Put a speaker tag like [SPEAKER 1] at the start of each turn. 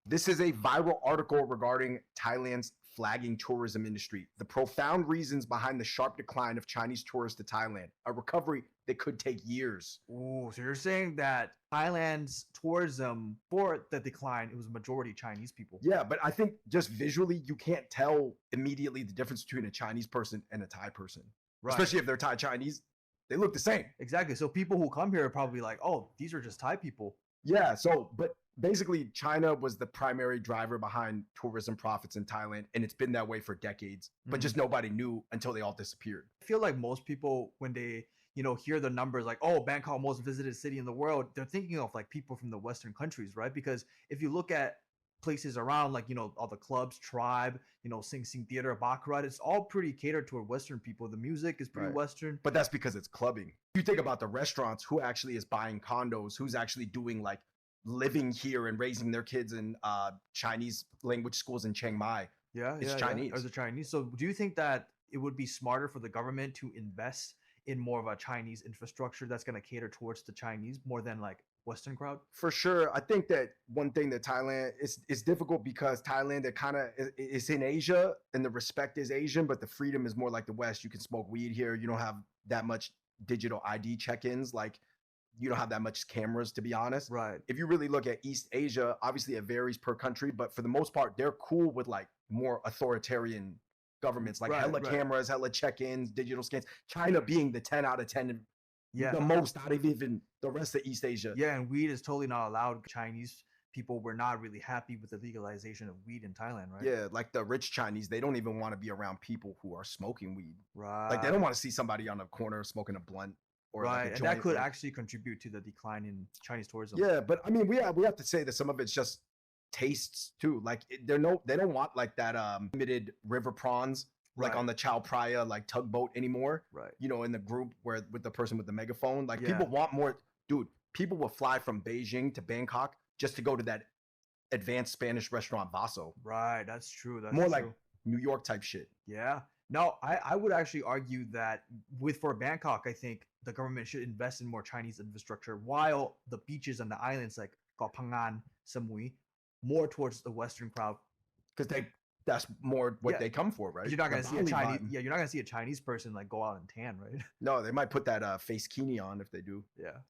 [SPEAKER 1] This is a viral article regarding Thailand's flagging tourism industry, the profound reasons behind the sharp decline of Chinese tourists to Thailand, a recovery that could take years.
[SPEAKER 2] Ooh, so you're saying that Thailand's tourism for the decline, it was majority Chinese people.
[SPEAKER 1] Yeah, but I think just visually, you can't tell immediately the difference between a Chinese person and a Thai person,
[SPEAKER 2] Right.
[SPEAKER 1] especially if they're Thai Chinese. They look the same.
[SPEAKER 2] Exactly. So people who come here are probably like, oh, these are just Thai people.
[SPEAKER 1] Yeah, so, but basically, China was the primary driver behind tourism profits in Thailand, and it's been that way for decades, but just nobody knew until they all disappeared.
[SPEAKER 2] I feel like most people, when they, hear the numbers like, oh, Bangkok, most visited city in the world, they're thinking of like people from the Western countries, right? Because if you look at places around, like, all the clubs, Tribe, Sing Sing Theater, Baccarat, it's all pretty catered toward Western people. The music is pretty
[SPEAKER 1] Right.
[SPEAKER 2] Western.
[SPEAKER 1] But that's because it's clubbing. If you think about the restaurants, who actually is buying condos, who's actually doing like living here and raising their kids in Chinese language schools in Chiang Mai.
[SPEAKER 2] Yeah,
[SPEAKER 1] It's
[SPEAKER 2] yeah,
[SPEAKER 1] Chinese.
[SPEAKER 2] Or the Chinese. So do you think that it would be smarter for the government to invest in more of a Chinese infrastructure that's going to cater towards the Chinese more than like Western crowd?
[SPEAKER 1] For sure. I think that one thing that Thailand is difficult because Thailand, it kind of is in Asia and the respect is Asian, but the freedom is more like the West. You can smoke weed here. You don't have that much digital ID check-ins. Like, you don't have that much cameras, to be honest.
[SPEAKER 2] Right.
[SPEAKER 1] If you really look at East Asia, obviously it varies per country, but for the most part, they're cool with like more authoritarian governments, like hella cameras, hella check-ins, digital scans. China being the 10 out of 10,
[SPEAKER 2] Yeah.
[SPEAKER 1] the most out of even the rest of East Asia.
[SPEAKER 2] Yeah, and weed is totally not allowed. Chinese people were not really happy with the legalization of weed in Thailand, right?
[SPEAKER 1] Yeah, like the rich Chinese, they don't even want to be around people who are smoking weed.
[SPEAKER 2] Right.
[SPEAKER 1] Like, they don't want to see somebody on a corner smoking a blunt or like a
[SPEAKER 2] and
[SPEAKER 1] joint.
[SPEAKER 2] that could actually contribute to the decline in Chinese tourism.
[SPEAKER 1] Yeah, but I mean, we have to say that some of it's just tastes too. Like, they don't want like that limited river prawns like on the Chao Phraya like tugboat anymore.
[SPEAKER 2] Right.
[SPEAKER 1] In the group where with the person with the megaphone, like
[SPEAKER 2] Yeah.
[SPEAKER 1] people want more. Dude, people will fly from Beijing to Bangkok just to go to that advanced Spanish restaurant Vaso.
[SPEAKER 2] Right, that's true. That's
[SPEAKER 1] More
[SPEAKER 2] true.
[SPEAKER 1] like New York type shit.
[SPEAKER 2] Yeah. No, I would actually argue that for Bangkok, I think the government should invest in more Chinese infrastructure while the beaches and the islands like Koh Phangan, Samui, more towards the Western crowd.
[SPEAKER 1] Because that's more what
[SPEAKER 2] Yeah.
[SPEAKER 1] they come for, right?
[SPEAKER 2] You're not gonna
[SPEAKER 1] The
[SPEAKER 2] see a
[SPEAKER 1] Bali
[SPEAKER 2] Chinese.
[SPEAKER 1] vibe.
[SPEAKER 2] Yeah, you're not gonna see a Chinese person like go out and tan, right?
[SPEAKER 1] No, they might put that face kini on if they do.
[SPEAKER 2] Yeah.